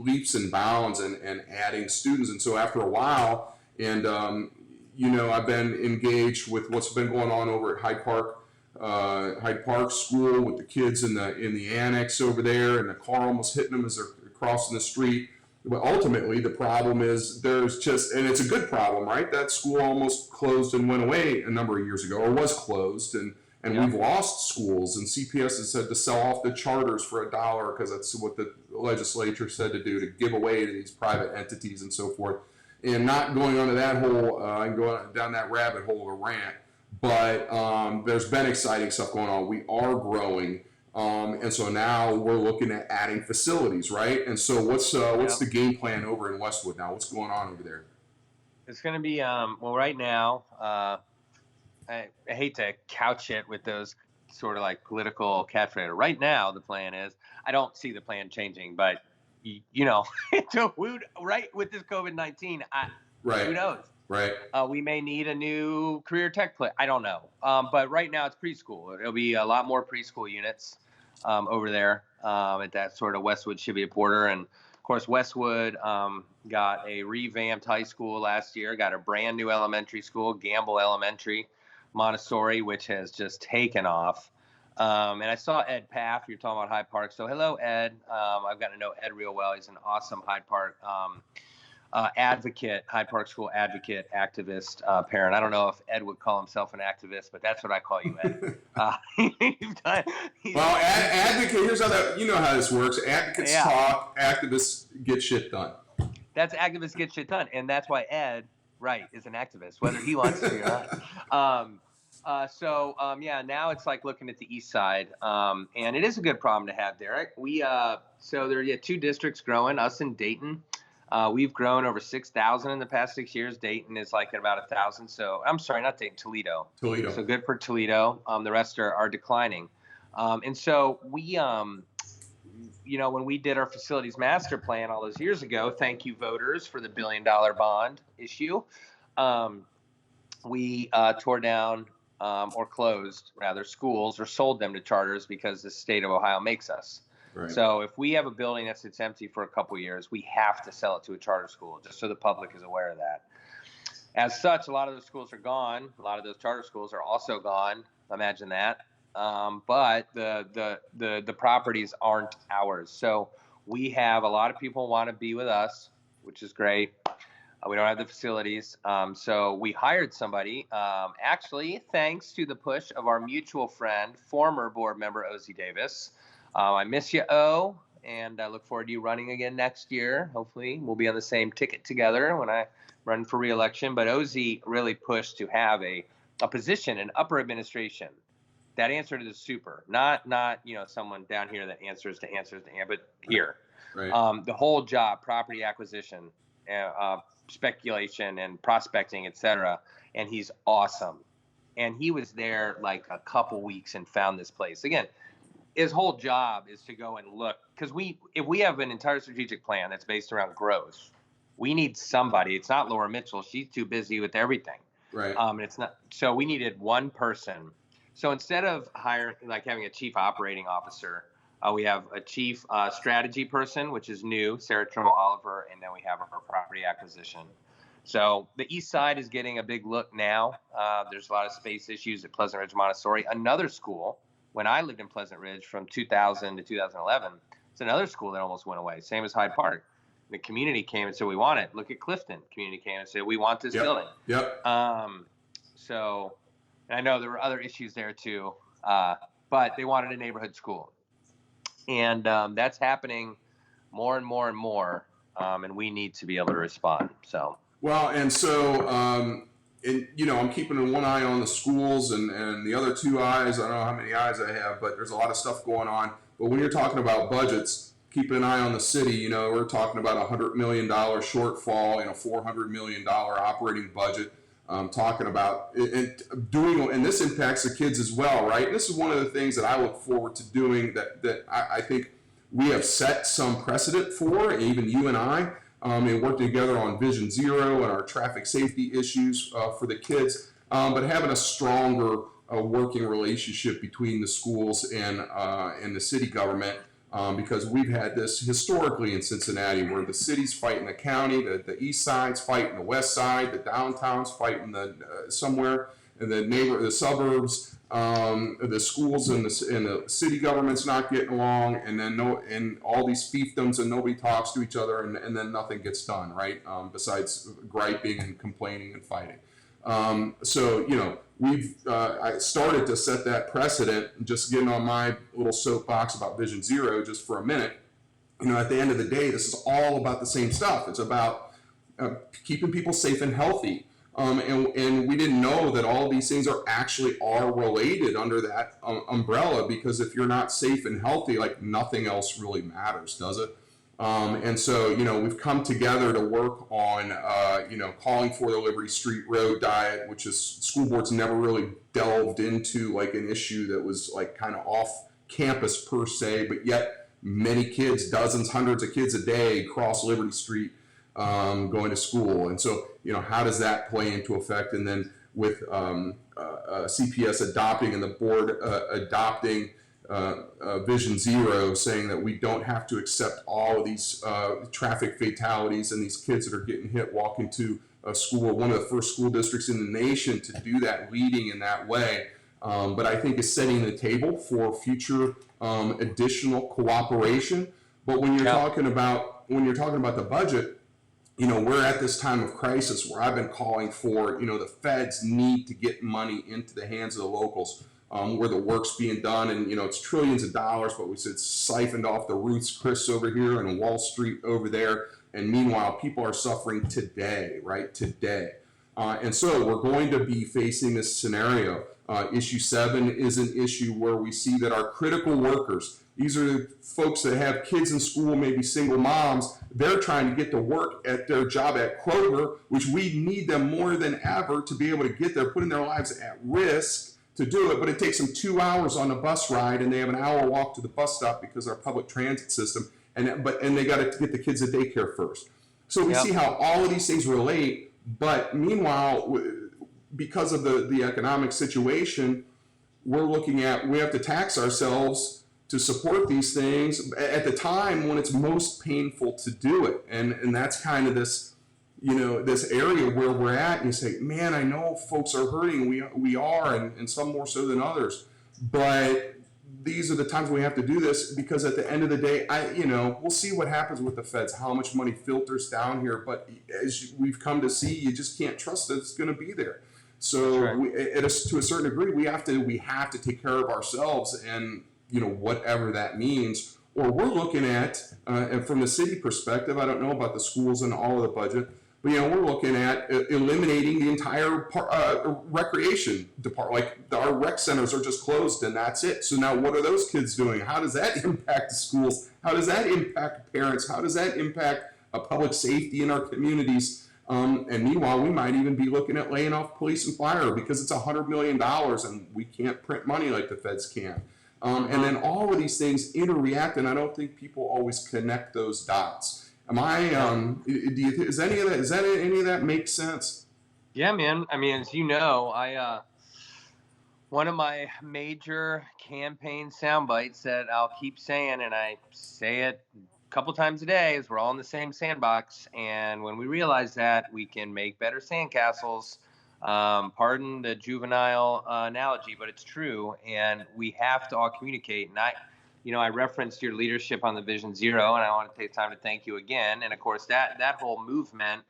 leaps and bounds and adding students. And so after a while, and I've been engaged with what's been going on over at Hyde Park School with the kids in the annex over there, and the car almost hitting them as they're crossing the street. But ultimately, the problem is and it's a good problem, right? That school almost closed and went away a number of years ago, or was closed, and we've lost schools. And CPS has said to sell off the charters for $1 because that's what the legislature said to do, to give away to these private entities and so forth. And not going onto that whole and going down that rabbit hole of a rant, but there's been exciting stuff going on. We are growing. And so now we're looking at adding facilities, right? And so what's the game plan over in Westwood now? What's going on over there? It's going to be right now. I hate to couch it with those sort of like political catchphrases. Right now, the plan is I don't see the plan changing, but right with this COVID-19, who knows? Right. We may need a new career tech play. I don't know. But right now it's preschool. It'll be a lot more preschool units over there at that sort of Westwood-Cheviot border. And, of course, Westwood got a revamped high school last year, got a brand new elementary school, Gamble Elementary, Montessori, which has just taken off. And I saw Ed Paff. You're talking about Hyde Park. So hello, Ed. I've gotten to know Ed real well. He's an awesome Hyde Park advocate, Hyde Park School advocate, activist, parent. I don't know if Ed would call himself an activist, but that's what I call you, Ed. You've done, Well, advocate. Here's how that. You know how this works. Advocates talk. Activists get shit done. That's activists get shit done, and that's why Ed, right, is an activist, whether he wants to or not. Yeah, now it's like looking at the east side, and it is a good problem to have, Derek. So there are 2 districts growing, us and Dayton. We've grown over 6,000 in the past 6 years. Dayton is like at about 1,000. So I'm sorry, not Dayton, Toledo. Toledo. So good for Toledo. The rest are declining. And so we, when we did our facilities master plan all those years ago, thank you voters for the $1 billion bond issue. We tore down or closed rather schools or sold them to charters because the state of Ohio makes us. Right. So if we have a building that sits empty for a couple of years, we have to sell it to a charter school, just so the public is aware of that. As such, a lot of those schools are gone. A lot of those charter schools are also gone. Imagine that. But the properties aren't ours. So we have a lot of people want to be with us, which is great. We don't have the facilities. So we hired somebody, actually, thanks to the push of our mutual friend, former board member, Ozzie Davis. I miss you, O, and I look forward to you running again next year. Hopefully, we'll be on the same ticket together when I run for re-election. But Ozzie really pushed to have a position in upper administration that answered to the super, not someone down here that answers to but here. Right. The whole job, property acquisition, speculation, and prospecting, etc. And he's awesome. And he was there like a couple weeks and found this place again. His whole job is to go and look, because if we have an entire strategic plan that's based around growth, we need somebody. It's not Laura Mitchell; she's too busy with everything. Right. It's not. So we needed one person. So instead of having a chief operating officer, we have a chief strategy person, which is new, Sarah Trimble Oliver, and then we have our property acquisition. So the east side is getting a big look now. There's a lot of space issues at Pleasant Ridge Montessori, another school. When I lived in Pleasant Ridge from 2000 to 2011, it's another school that almost went away, same as Hyde Park. The community came and said, we want it. Look at Clifton. Community came and said, we want this building. Yep. So and I know there were other issues there too, but they wanted a neighborhood school. And that's happening more and more and more, and we need to be able to respond. So. Well, and so... I'm keeping one eye on the schools and the other 2 eyes. I don't know how many eyes I have, but there's a lot of stuff going on. But when you're talking about budgets, keeping an eye on the city, we're talking about a $100 million shortfall in a $400 million operating budget. Talking about and this impacts the kids as well, right? And this is one of the things that I look forward to doing that I think we have set some precedent for, and even you and I. And working together on Vision Zero and our traffic safety issues for the kids, but having a stronger working relationship between the schools and the city government, because we've had this historically in Cincinnati, where the city's fighting the county, the east side's fighting the west side, the downtown's fighting somewhere in the suburbs. The schools and the city government's not getting along, and then and all these fiefdoms, and nobody talks to each other, and then nothing gets done, right? Besides griping and complaining and fighting. We've I started to set that precedent. Just getting on my little soapbox about Vision Zero just for a minute. At the end of the day, this is all about the same stuff. It's about keeping people safe and healthy. And we didn't know that all these things are related under that umbrella, because if you're not safe and healthy, like, nothing else really matters, does it? And so, we've come together to work on, calling for the Liberty Street Road diet, which is school boards never really delved into, like, an issue that was like kind of off campus per se, but yet many kids, dozens, hundreds of kids a day cross Liberty Street going to school. And so, how does that play into effect? And then with CPS adopting and the board adopting Vision Zero, saying that we don't have to accept all of these traffic fatalities and these kids that are getting hit walking to a school, one of the first school districts in the nation to do that, leading in that way. But I think is setting the table for future additional cooperation. But when you're talking about the budget, we're at this time of crisis where I've been calling for, the feds need to get money into the hands of the locals, where the work's being done. And, it's trillions of dollars, but we said siphoned off the Ruth's Chris over here and Wall Street over there. And meanwhile, people are suffering today, right? Today. And so we're going to be facing this scenario. Issue 7 is an issue where we see that our critical workers, these are folks that have kids in school, maybe single moms, they're trying to get to work at their job at Kroger, which we need them more than ever to be able to get there, putting their lives at risk to do it. But it takes them 2 hours on the bus ride, and they have an hour walk to the bus stop because of our public transit system, and they got to get the kids to daycare first. So we see how all of these things relate. But meanwhile, because of the economic situation, we're looking at, we have to tax ourselves to support these things at the time when it's most painful to do it. And that's kind of this, this area where we're at, and you say, man, I know folks are hurting. We are, and some more so than others. But these are the times we have to do this, because at the end of the day, we'll see what happens with the feds, how much money filters down here. But as we've come to see, you just can't trust that it's going to be there. So to a certain degree, we have to take care of ourselves, and whatever that means. Or we're looking at, and from the city perspective, I don't know about the schools and all of the budget, but we're looking at eliminating the entire recreation department. Like our rec centers are just closed, and that's it. So now, what are those kids doing? How does that impact the schools? How does that impact parents? How does that impact public safety in our communities? And meanwhile, we might even be looking at laying off police and fire because it's $100 million, and we can't print money like the feds can. And then all of these things interreact, and I don't think people always connect those dots. Does any of that make sense? Yeah, man. I mean, as you know, one of my major campaign sound bites that I'll keep saying, and I say it a couple times a day, is we're all in the same sandbox. And when we realize that, we can make better sandcastles. Pardon the juvenile analogy, but it's true. And we have to all communicate. And I referenced your leadership on the Vision Zero, and I want to take time to thank you again. And of course, that whole movement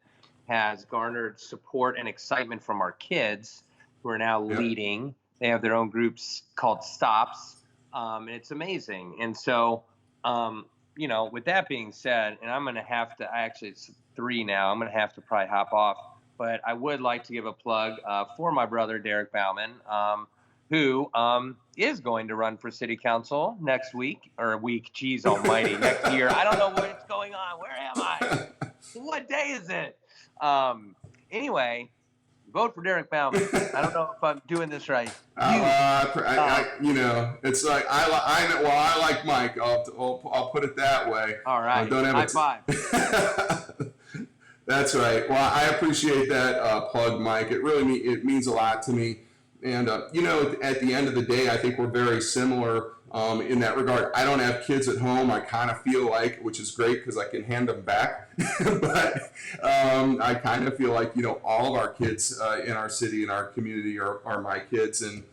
has garnered support and excitement from our kids, who are now leading. They have their own groups called Stops, and it's amazing. And so, with that being said, and I'm going to have to, actually it's 3 now, I'm going to have to probably hop off, but I would like to give a plug for my brother, Derek Bauman, who is going to run for city council next week, geez almighty, next year. I don't know what's going on. Where am I? What day is it? Anyway, vote for Derek Bauman. I don't know if I'm doing this right. It's like I like Mike. I'll put it that way. All right. High five. That's right. Well, I appreciate that plug, Mike. It means a lot to me. And, at the end of the day, I think we're very similar in that regard. I don't have kids at home. I kind of feel like, which is great because I can hand them back. But I kind of feel like, all of our kids in our city, in our community are my kids. And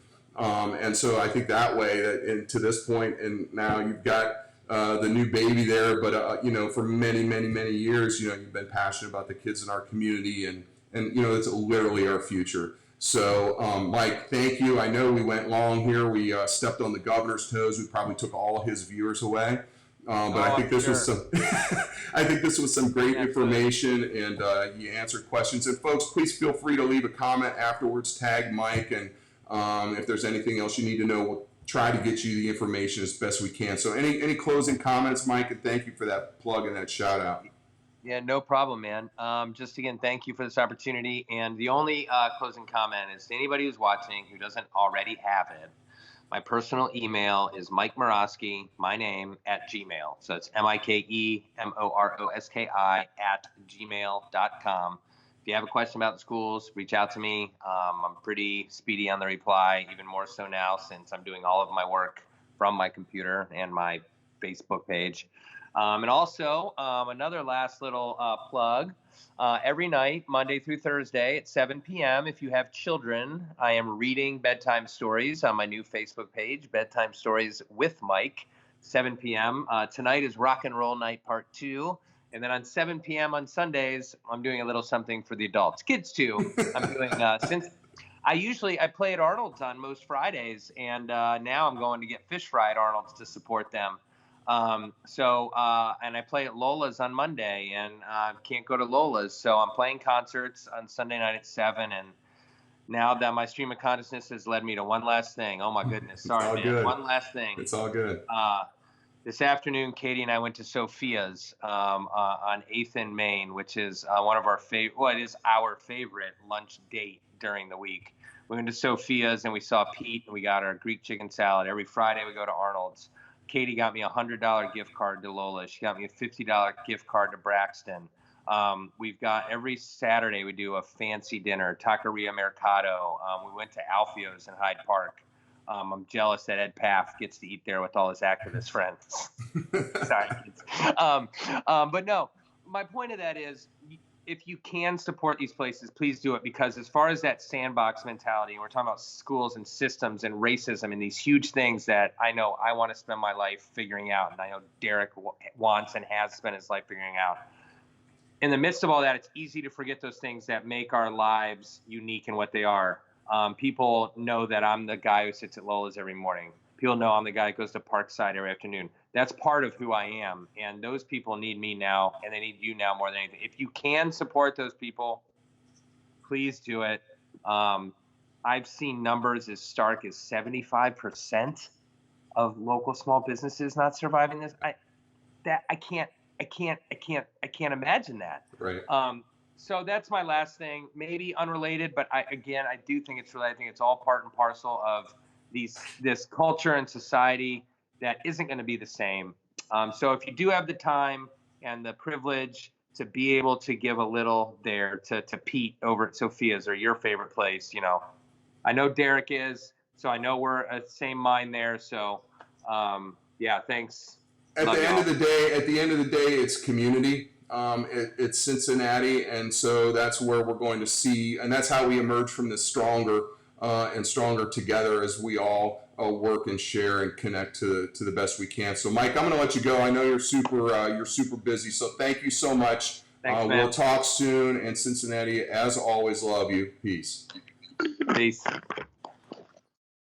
so I think that way, and to this point, and now you've got the new baby there. But, for many, many, many years, you've been passionate about the kids in our community. And it's literally our future. So, Mike, thank you. I know we went long here. We stepped on the governor's toes. We probably took all his viewers away. But I think this was some, I think this was some great information, and you answered questions. And folks, please feel free to leave a comment afterwards. Tag Mike, and if there's anything else you need to know, we'll try to get you the information as best we can. So, any closing comments, Mike? And thank you for that plug and that shout out. Yeah, no problem, man. Just again, thank you for this opportunity. And the only closing comment is to anybody who's watching who doesn't already have it, my personal email is Mike Moroski, my name, @gmail. So it's MikeMoroski @gmail.com. If you have a question about the schools, reach out to me. I'm pretty speedy on the reply, even more so now since I'm doing all of my work from my computer and my Facebook page. And also, another last little plug. Every night, Monday through Thursday at 7 p.m., if you have children, I am reading bedtime stories on my new Facebook page, Bedtime Stories with Mike, 7 p.m. Tonight is Rock and Roll Night Part 2. And then on 7 p.m. on Sundays, I'm doing a little something for the adults, kids too. I'm doing since I play at Arnold's on most Fridays, and now I'm going to get fish fry at Arnold's to support them. And I play at Lola's on Monday, and can't go to Lola's, so I'm playing concerts on Sunday night at 7. And now that my stream of consciousness has led me to one last thing. Oh my goodness, sorry, man. Good. One last thing. It's all good. This afternoon, Katie and I went to Sophia's on 8th and Main, which is one of our favorite. Well, it is our favorite lunch date during the week. We went to Sophia's and we saw Pete, and we got our Greek chicken salad. Every Friday we go to Arnold's. Katie got me a $100 gift card to Lola. She got me a $50 gift card to Braxton. We've got every Saturday we do a fancy dinner, Taqueria Mercado. We went to Alfio's in Hyde Park. I'm jealous that Ed Paff gets to eat there with all his activist friends. Sorry, kids. But no, my point of that is, if you can support these places, please do it, because as far as that sandbox mentality, and we're talking about schools and systems and racism and these huge things that I know I want to spend my life figuring out, and I know Derek wants and has spent his life figuring out. In the midst of all that, it's easy to forget those things that make our lives unique in what they are. People know that I'm the guy who sits at Lola's every morning. People know I'm the guy who goes to Parkside every afternoon. That's part of who I am. And those people need me now, and they need you now more than anything. If you can support those people, please do it. I've seen numbers as stark as 75% of local small businesses not surviving this. I can't imagine that. Right. So that's my last thing, maybe unrelated, but I do think it's related. I think it's all part and parcel of this culture and society that isn't going to be the same. So if you do have the time and the privilege to be able to give a little there to Pete over at Sophia's or your favorite place, I know Derek is, so I know we're at the same mind there. So thanks. At the end of the day, it's community. It's Cincinnati, and so that's where we're going to see, and that's how we emerge from this stronger and stronger together as we all work and share and connect to the best we can. So, Mike, I'm going to let you go. I know you're super busy, so thank you so much. Thanks, we'll talk soon. And Cincinnati, as always, love you. Peace. Peace.